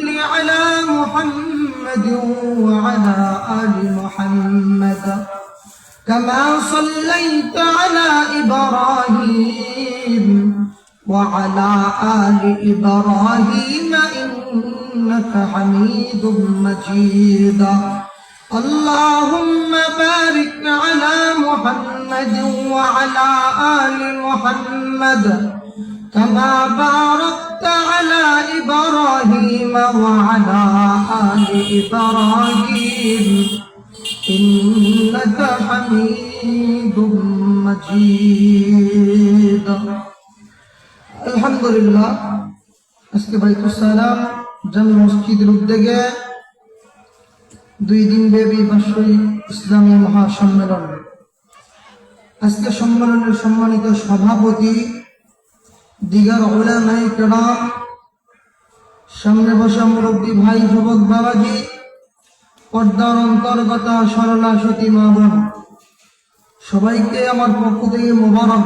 على محمد وعلى آل محمد كما صليت على إبراهيم وعلى آل إبراهيم إنك حميد مجيد اللهم بارك على محمد وعلى آل محمد كما باركت على إبراهيم وعلى آل إبراهيم إنك حميد مجيد الحمد لله আজকে বাইতুস সালাম জামে মসজিদের উদ্যোগে 2 দিন ব্যাপী বার্ষিক ইসলামী মহাসম্মেলন। আজকে সম্মেলনের সম্মানিত সভাপতি দিগার উলামায়ে কেরাম, সামনে বসা মুরব্বী ভাই, যুবক বাবাজি, পর্দার অন্তর্গত সরলা সতী মা বোন, সবাইকে আমার পক্ষ থেকে মোবারক।